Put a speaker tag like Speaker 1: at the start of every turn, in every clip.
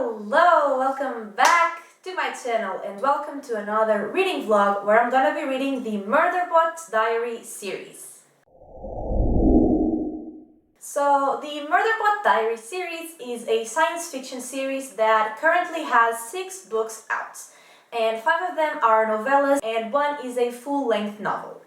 Speaker 1: Hello, welcome back to my channel and welcome to another reading vlog where I'm gonna be reading the Murderbot Diaries series. So the Murderbot Diaries series is a science fiction series that currently has 6 books out, and 5 of them are novellas and 1 is a full-length novel.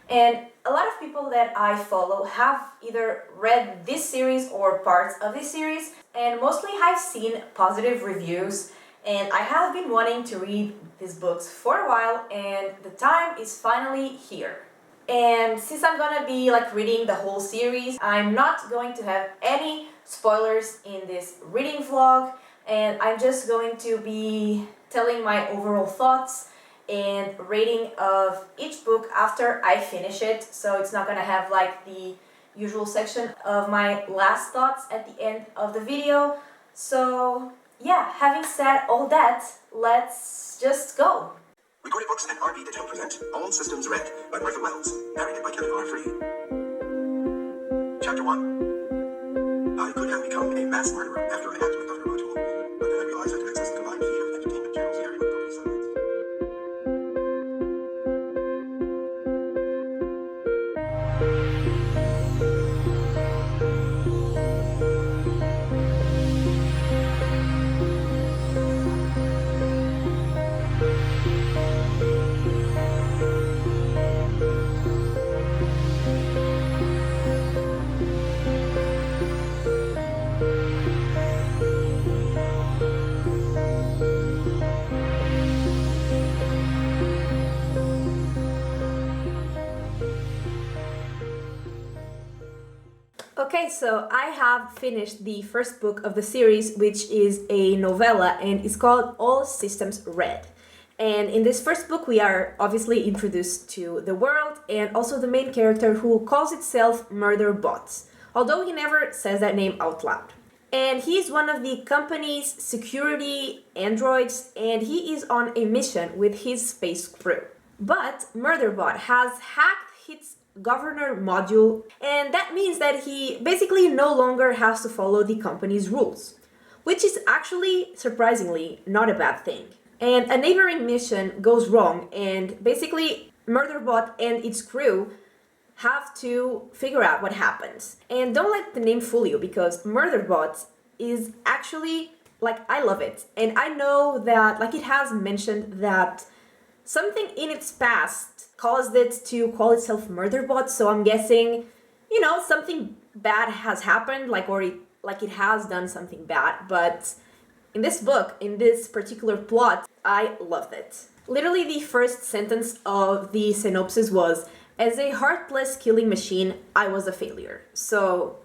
Speaker 1: And a lot of people that I follow have either read this series or parts of this series, and mostly I've seen positive reviews, and I have been wanting to read these books for a while, and the time is finally here. And since I'm gonna be reading the whole series, I'm not going to have any spoilers in this reading vlog, and I'm just going to be telling my overall thoughts and rating of each book after I finish it, so it's not gonna have the usual section of my last thoughts at the end of the video. So yeah, having said all that, let's just go.
Speaker 2: Recorded Books and RB Digital present All Systems Red by Martha Wells, narrated by Kevin R. Free. Chapter 1. I could have become a mass murderer after I hacked my other module, but then I realized I could access the combined feed of entertainment channels carried on property sites.
Speaker 1: Okay, so I have finished the first book of the series, which is a novella, and it's called All Systems Red. And in this first book, we are obviously introduced to the world and also the main character, who calls itself Murderbot, although he never says that name out loud. And he's one of the company's security androids, and he is on a mission with his space crew. But Murderbot has hacked his governor module, and that means that he basically no longer has to follow the company's rules, which is actually surprisingly not a bad thing. And a neighboring mission goes wrong, and basically Murderbot and its crew have to figure out what happens. And don't let the name fool you, because Murderbot is actually, I love it. And I know that, it has mentioned that something in its past caused it to call itself Murderbot, so I'm guessing, something bad has happened, it has done something bad. But in this book, in this particular plot, I loved it. Literally, the first sentence of the synopsis was, "As a heartless killing machine, I was a failure." So,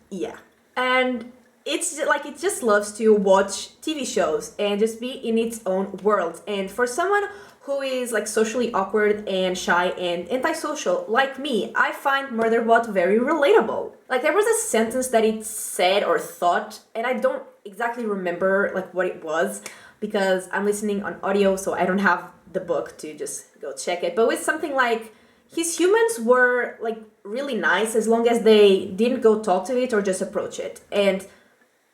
Speaker 1: yeah. And it's it just loves to watch TV shows and just be in its own world. And for someone who is socially awkward and shy and antisocial like me, I find Murderbot very relatable. There was a sentence that it said or thought, and I don't exactly remember what it was, because I'm listening on audio, so I don't have the book to just go check it. But it's something like, his humans were really nice as long as they didn't go talk to it or just approach it. And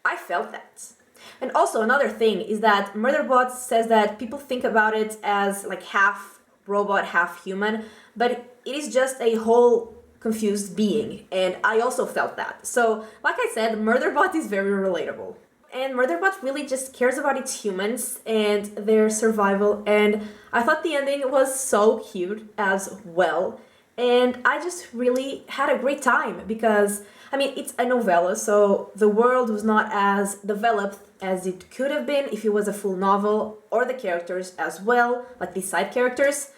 Speaker 1: I felt that. And also another thing is that Murderbot says that people think about it as half robot, half human, but it is just a whole confused being, and I also felt that. So, like I said, Murderbot is very relatable. And Murderbot really just cares about its humans and their survival, and I thought the ending was so cute as well. And I just really had a great time because, it's a novella, so the world was not as developed as it could have been if it was a full novel, or the characters as well, the side characters.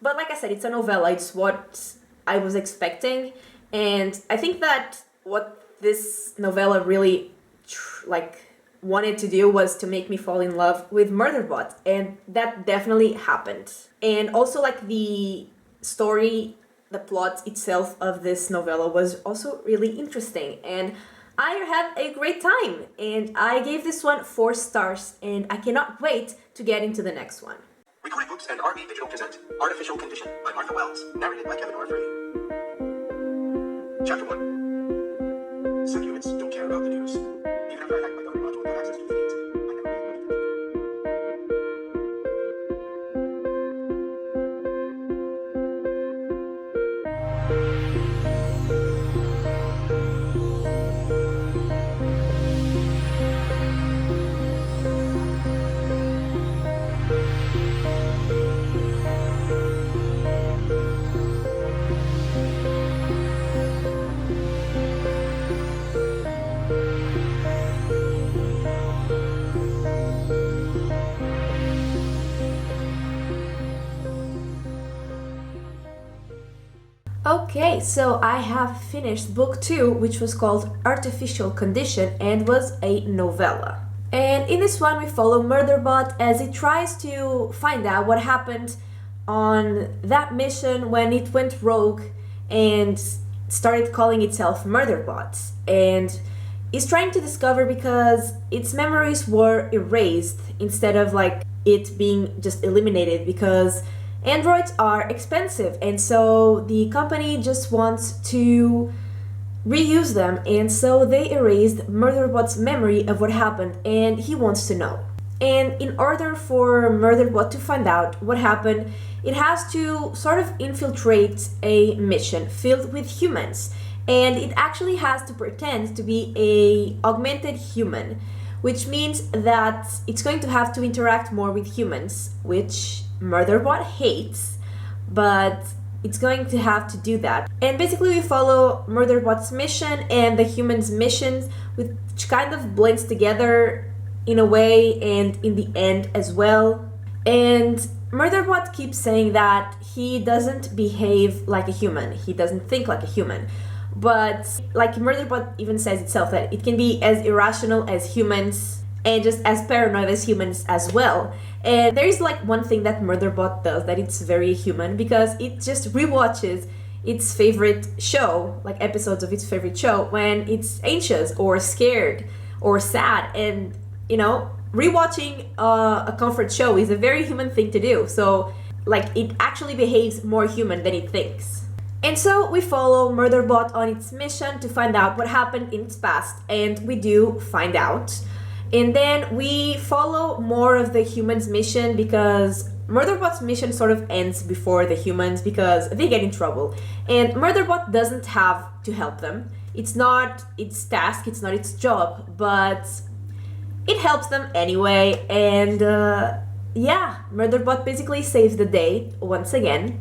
Speaker 1: But like I said, it's a novella, it's what I was expecting, and I think that what this novella really wanted to do was to make me fall in love with Murderbot, and that definitely happened. And also the story, the plot itself of this novella was also really interesting, and I had a great time, and I gave this one 4 stars, and I cannot wait to get into the next one.
Speaker 2: Recorded Books and RB Digital present Artificial Condition by Martha Wells, narrated by Kevin R. Free. Chapter 1. Some humans don't care about the news. Even after I hacked my governor module and got access to the feeds, I never
Speaker 1: Okay, so I have finished book 2, which was called Artificial Condition and was a novella. And in this one, we follow Murderbot as it tries to find out what happened on that mission when it went rogue and started calling itself Murderbot. And is trying to discover because its memories were erased instead of like it being just eliminated because androids are expensive, and so the company just wants to reuse them, and so they erased Murderbot's memory of what happened, and he wants to know. And in order for Murderbot to find out what happened, it has to sort of infiltrate a mission filled with humans, and it actually has to pretend to be a augmented human, which means that it's going to have to interact more with humans, which Murderbot hates, but it's going to have to do that. And basically we follow Murderbot's mission and the humans' missions, which kind of blends together in a way and in the end as well. And Murderbot keeps saying that he doesn't behave like a human, he doesn't think like a human. But like Murderbot even says itself that it can be as irrational as humans and just as paranoid as humans as well. And there is like one thing that Murderbot does that it's very human, because it just rewatches its favorite show, like episodes of its favorite show, when it's anxious or scared or sad. And you know, rewatching a comfort show is a very human thing to do. So like it actually behaves more human than it thinks. And so we follow Murderbot on its mission to find out what happened in its past, and we do find out. And then we follow more of the humans' mission because Murderbot's mission sort of ends before the humans because they get in trouble. And Murderbot doesn't have to help them. It's not its task, it's not its job, but it helps them anyway. And yeah, Murderbot basically saves the day once again.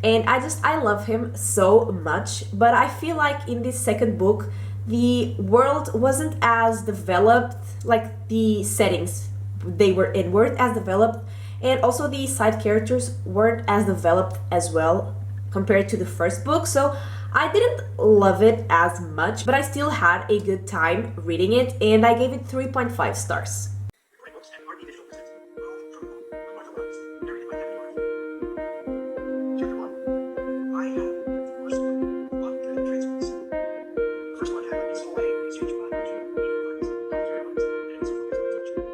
Speaker 1: And I love him so much, but I feel like in this second book, the world wasn't as developed, like the settings they were in weren't as developed, and also the side characters weren't as developed as well compared to the first book. So I didn't love it as much, but I still had a good time reading it, and I gave it 3.5 stars.
Speaker 2: Write books and artificial condition. Martha Rose, narrated by Debbie Lloyd. Chapter 1. I have first one transfers. The first one had a useful way to exchange money to media rights, commentary rights, and supervised touch.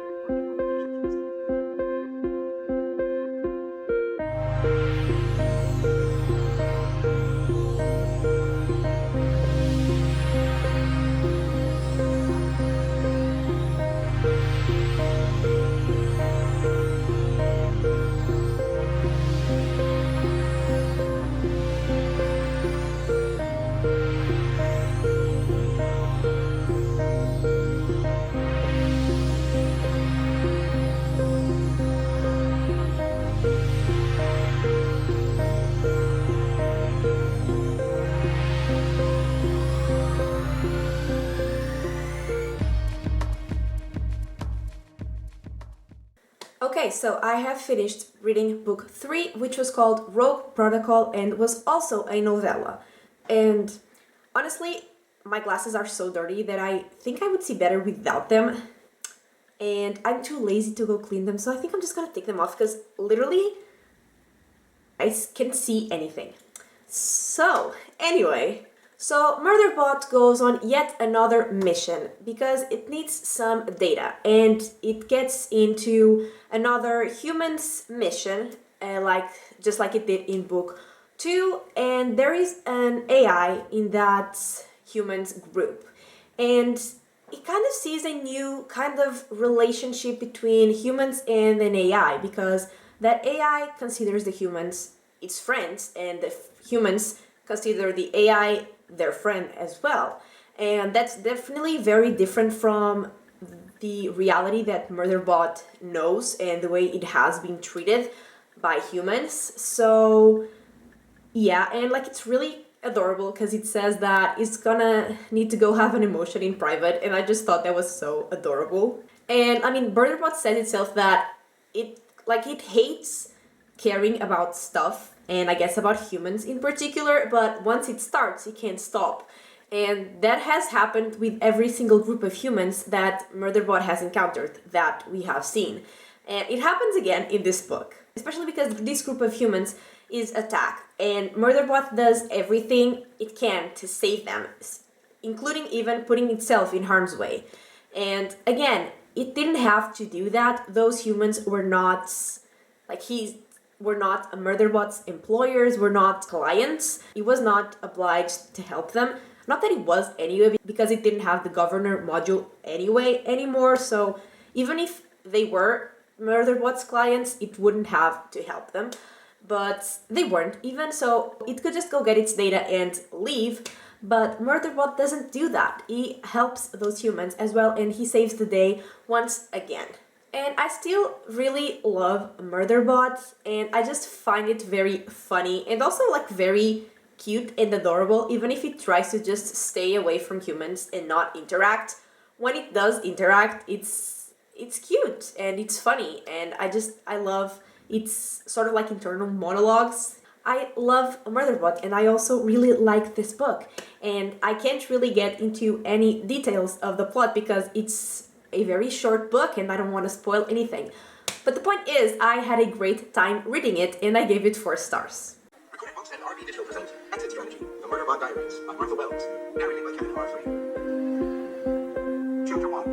Speaker 1: Okay, so I have finished reading book 3, which was called Rogue Protocol and was also a novella. And honestly, my glasses are so dirty that I think I would see better without them. And I'm too lazy to go clean them, so I think I'm just gonna take them off because literally I can see anything. So, anyway, so Murderbot goes on yet another mission because it needs some data, and it gets into another human's mission, just like it did in book 2, and there is an AI in that humans group, and it kind of sees a new kind of relationship between humans and an AI, because that AI considers the humans its friends, and the humans consider the AI their friend as well. And that's definitely very different from the reality that Murderbot knows and the way it has been treated by humans. So yeah, and like it's really adorable because it says that it's gonna need to go have an emotion in private, and I just thought that was so adorable. And I mean, Murderbot says itself that it hates caring about stuff, and I guess about humans in particular, but once it starts, it can't stop. And that has happened with every single group of humans that Murderbot has encountered, that we have seen. And it happens again in this book, especially because this group of humans is attacked, and Murderbot does everything it can to save them, including even putting itself in harm's way. And again, it didn't have to do that. Those humans were not, were not Murderbot's employers, were not clients. It was not obliged to help them. Not that it was anyway, because it didn't have the governor module anyway anymore, so even if they were Murderbot's clients, it wouldn't have to help them. But they weren't even, so it could just go get its data and leave. But Murderbot doesn't do that. He helps those humans as well, and he saves the day once again. And I still really love Murderbot, and I just find it very funny and also very cute and adorable, even if it tries to just stay away from humans and not interact. When it does interact, it's cute and it's funny, and I love its sort of internal monologues. I love Murderbot, and I also really like this book, and I can't really get into any details of the plot because it's a very short book and I don't want to spoil anything. But the point is, I had a great time reading it, and I gave it 4 stars.
Speaker 2: Recorded Books and RB Digital present Exit Strategy, The Murderbot Diaries by Martha Wells, narrated by Kevin R. Free. Chapter 1.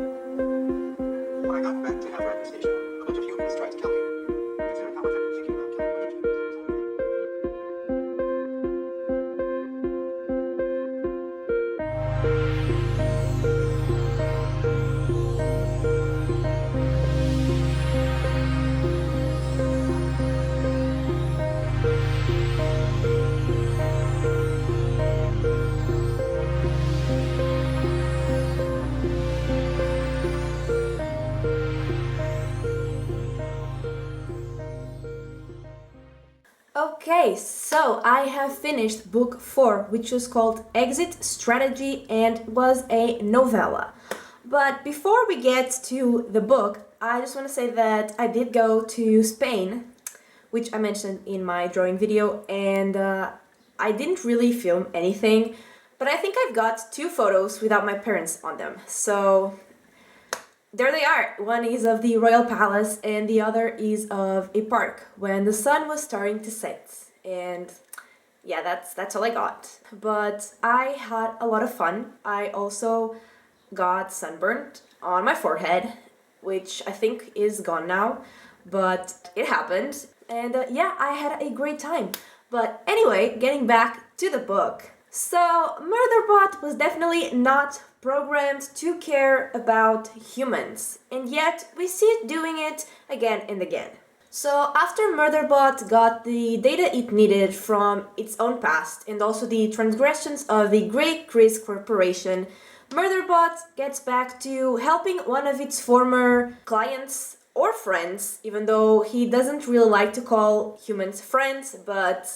Speaker 2: When I got back to Half-Rack Station, a bunch of humans tried to kill me. Consider how much I've been thinking about killing a bunch of humans.
Speaker 1: Okay, so I have finished book 4, which was called Exit Strategy and was a novella. But before we get to the book, I just want to say that I did go to Spain, which I mentioned in my drawing video, and I didn't really film anything, but I think I've got 2 photos without my parents on them. So there they are. One is of the Royal Palace and the other is of a park when the sun was starting to set. And yeah, that's all I got. But I had a lot of fun. I also got sunburned on my forehead, which I think is gone now, but it happened. And yeah, I had a great time. But anyway, getting back to the book. So Murderbot was definitely not programmed to care about humans, and yet we see it doing it again and again. So after Murderbot got the data it needed from its own past and also the transgressions of the Grey Chris Corporation, Murderbot gets back to helping one of its former clients or friends, even though he doesn't really like to call humans friends, but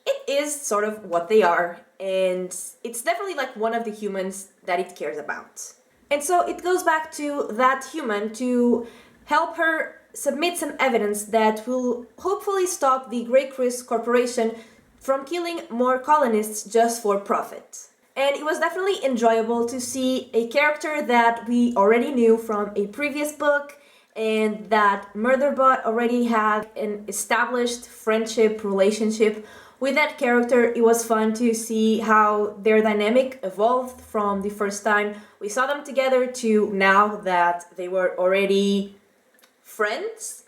Speaker 1: it is sort of what they are, and it's definitely one of the humans that it cares about. And so it goes back to that human to help her submit some evidence that will hopefully stop the Grey Chris Corporation from killing more colonists just for profit. And it was definitely enjoyable to see a character that we already knew from a previous book, and that Murderbot already had an established friendship relationship with that character. It was fun to see how their dynamic evolved from the first time we saw them together to now that they were already friends.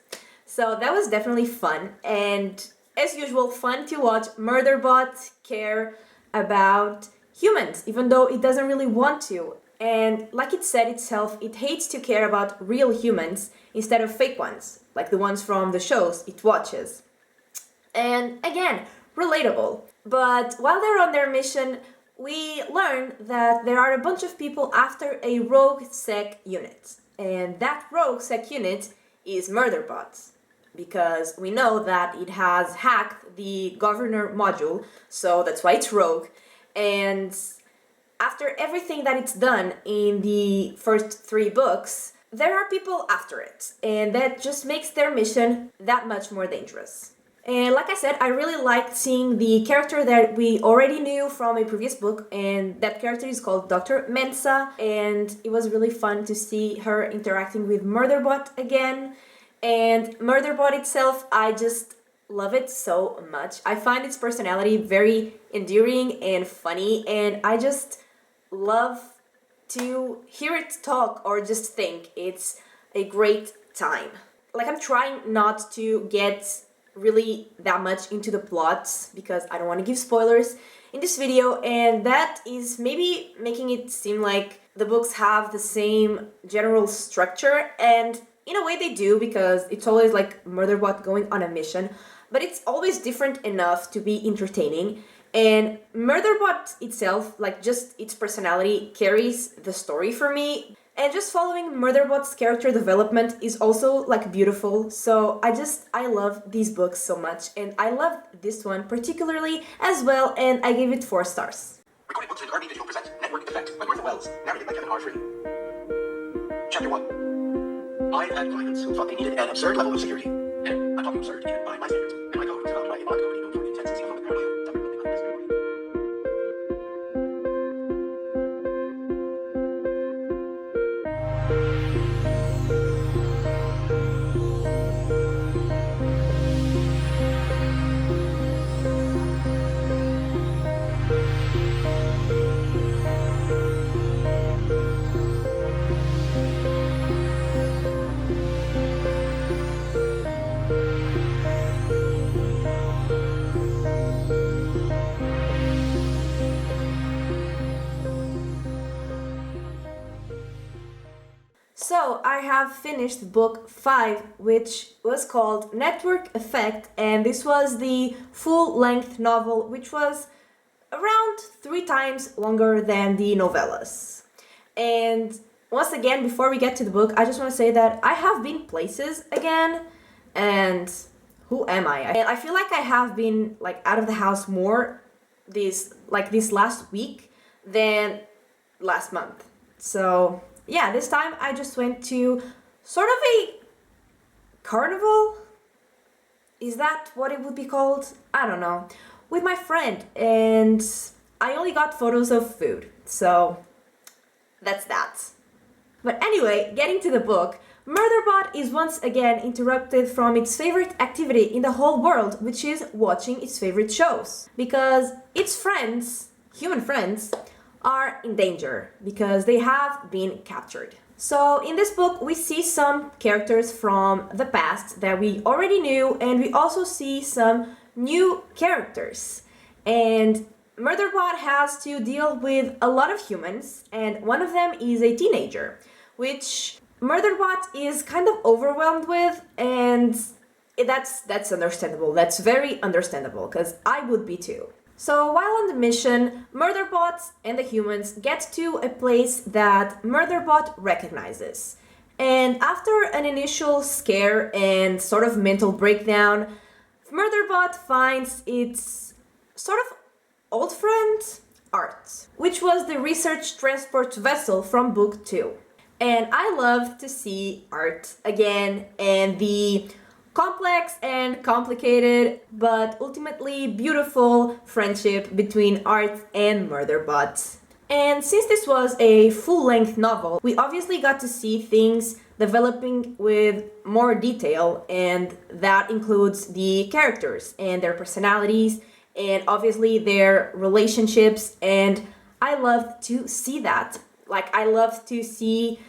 Speaker 1: So that was definitely fun, and as usual, fun to watch Murderbot care about humans, even though it doesn't really want to. And like it said itself, it hates to care about real humans instead of fake ones, like the ones from the shows it watches. And again, relatable. But while they're on their mission, we learn that there are a bunch of people after a rogue sec unit. And that rogue sec unit is Murderbot, because we know that it has hacked the governor module, so that's why it's rogue. And after everything that it's done in the first 3 books, there are people after it, and that just makes their mission that much more dangerous. And like I said, I really liked seeing the character that we already knew from a previous book, and that character is called Dr. Mensa, and it was really fun to see her interacting with Murderbot again. And Murderbot itself, I just love it so much. I find its personality very endearing and funny, and I just love to hear it talk or just think. It's a great time. Like, I'm trying not to get really that much into the plots because I don't want to give spoilers in this video, and that is maybe making it seem like the books have the same general structure, and in a way they do, because it's always like Murderbot going on a mission, but it's always different enough to be entertaining. And Murderbot itself, like just its personality, carries the story for me. And just following Murderbot's character development is also like beautiful. So I love these books so much, and I love this one particularly as well, and I gave it 4 stars.
Speaker 2: Recorded books and RB Digital present Network Effect by Martha Wells, narrated by Kevin R. Free. Chapter 1. I had clients who thought they needed an absurd level of security. And I'm talking absurd even by my standards. And my code was developed by a mod company known for intense xenophobic paranoia.
Speaker 1: So I have finished book 5, which was called Network Effect, and this was the full-length novel, which was around 3 times longer than the novellas. And once again, before we get to the book, I just want to say that I have been places again, and who am I? And I feel like I have been like out of the house more this last week than last month. So yeah, this time I just went to sort of a carnival? Is that what it would be called? I don't know. With my friend, and I only got photos of food, so that's that. But anyway, getting to the book, Murderbot is once again interrupted from its favorite activity in the whole world, which is watching its favorite shows. Because its friends, human friends, are in danger because they have been captured. So in this book we see some characters from the past that we already knew, and we also see some new characters. And Murderbot has to deal with a lot of humans, and one of them is a teenager, which Murderbot is kind of overwhelmed with, and that's understandable. That's very understandable, because I would be too. So while on the mission, Murderbot and the humans get to a place that Murderbot recognizes. And after an initial scare and sort of mental breakdown, Murderbot finds its sort of old friend, Art, which was the research transport vessel from book 2. And I love to see Art again, and the complex and complicated, but ultimately beautiful friendship between Art and Murderbot. And since this was a full-length novel, we obviously got to see things developing with more detail, and that includes the characters and their personalities and obviously their relationships, and I love to see that. Like, I love to see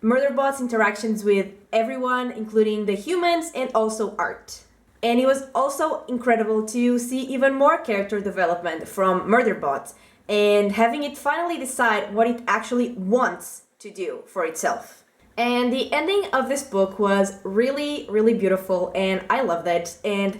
Speaker 1: Murderbot's interactions with everyone, including the humans and also Art. And it was also incredible to see even more character development from Murderbot and having it finally decide what it actually wants to do for itself. And the ending of this book was really, really beautiful, and I loved it. And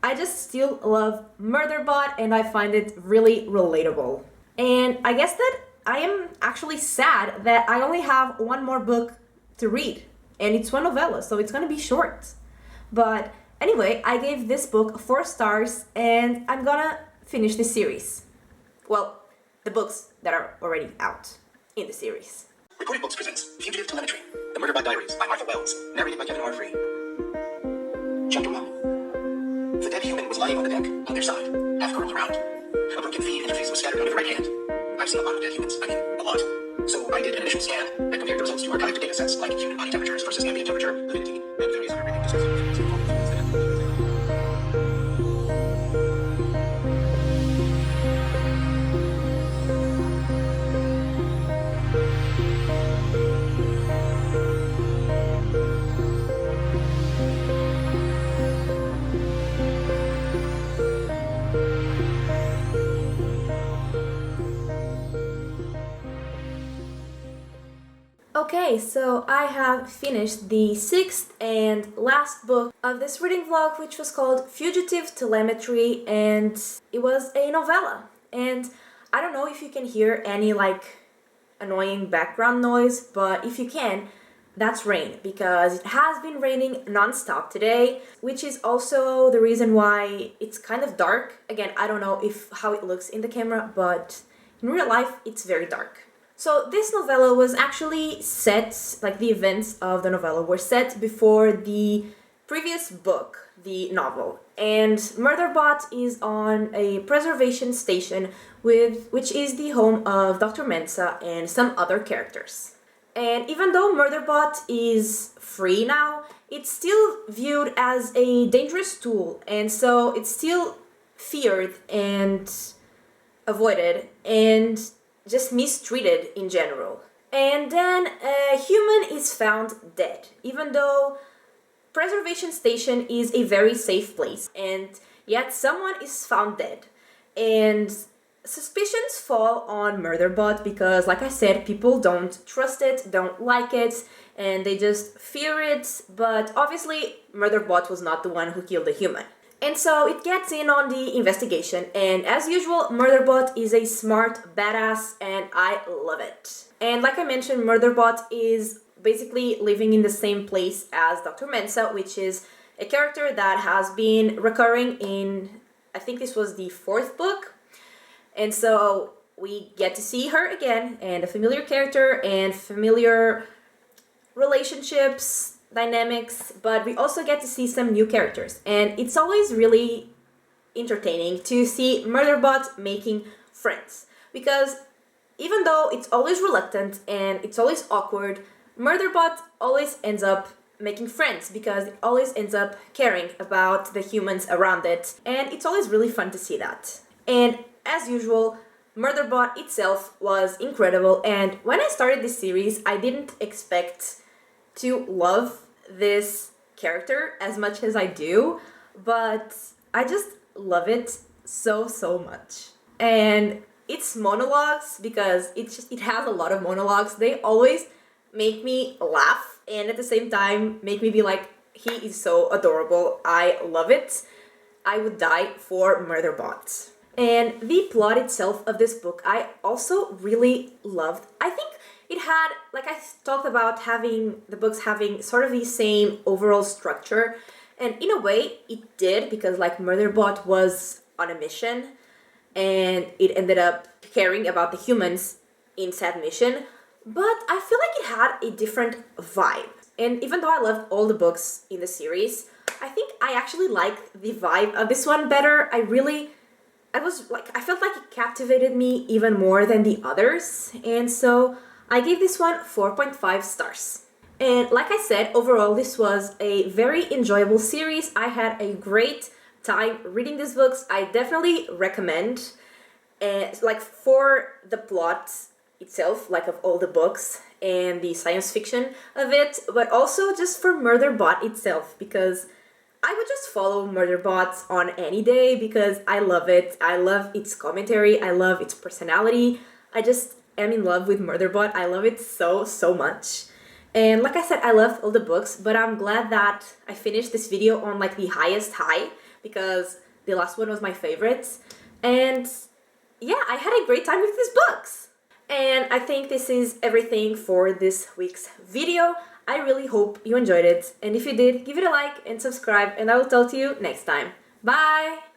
Speaker 1: I just still love Murderbot, and I find it really relatable. And I guess that I am actually sad that I only have one more book to read, and it's one novella, so it's gonna be short. But anyway, I gave this book 4 stars, and I'm gonna finish this series. Well, the books that are already out in the series.
Speaker 2: Recorded Books presents Fugitive Telemetry, The Murderbot Diaries by Martha Wells, narrated by Kevin R. Free. Chapter 1. The lying on the deck, on their side, half curled around. A broken feed interface was scattered on their right hand. I've seen a lot of dead humans. I mean, a lot. So I did an initial scan and compared the results to archived data sets like human body temperatures versus ambient temperature, humidity, and various other rating discussing.
Speaker 1: Okay, so I have finished the sixth and last book of this reading vlog, which was called Fugitive Telemetry, and it was a novella. And I don't know if you can hear any annoying background noise, but if you can, that's rain, because it has been raining non-stop today, which is also the reason why it's kind of dark. Again, I don't know how it looks in the camera, but in real life, it's very dark. So this novella was actually set, the events of the novella were set before the previous book, the novel. And Murderbot is on a preservation station which is the home of Dr. Mensa and some other characters. And even though Murderbot is free now, it's still viewed as a dangerous tool, and so it's still feared and avoided and just mistreated in general. And then a human is found dead, even though preservation station is a very safe place, and yet someone is found dead. And suspicions fall on Murderbot because, like I said, people don't trust it, don't like it, and they just fear it, but obviously Murderbot was not the one who killed the human. And so it gets in on the investigation, and as usual, Murderbot is a smart badass, and I love it. And like I mentioned, Murderbot is basically living in the same place as Dr. Mensa, which is a character that has been recurring in, I think this was the fourth book. And so we get to see her again, and a familiar character and familiar relationships, dynamics, but we also get to see some new characters, and it's always really entertaining to see Murderbot making friends, because even though it's always reluctant and it's always awkward, Murderbot always ends up making friends because it always ends up caring about the humans around it, and it's always really fun to see that. And as usual, Murderbot itself was incredible, and when I started this series, I didn't expect to love this character as much as I do, but I just love it so much. And its monologues, because it has a lot of monologues, they always make me laugh and at the same time make me be like, he is so adorable, I love it. I would die for Murderbot. And the plot itself of this book I also really loved. I think it had, like I talked about, having the books having sort of the same overall structure, and in a way it did, because Murderbot was on a mission and it ended up caring about the humans in said mission, but I feel like it had a different vibe. And even though I loved all the books in the series, I think I actually liked the vibe of this one better. I felt like it captivated me even more than the others, and so I gave this one 4.5 stars. And like I said, overall this was a very enjoyable series. I had a great time reading these books. I definitely recommend, for the plot itself, of all the books and the science fiction of it, but also just for Murderbot itself, because I would just follow Murderbot on any day because I love it. I love its commentary. I love its personality. I just am in love with Murderbot. I love it so much. And like I said, I love all the books, but I'm glad that I finished this video on the highest high, because the last one was my favorite. And yeah, I had a great time with these books. And I think this is everything for this week's video. I really hope you enjoyed it, and if you did, give it a like and subscribe, and I will talk to you next time. Bye!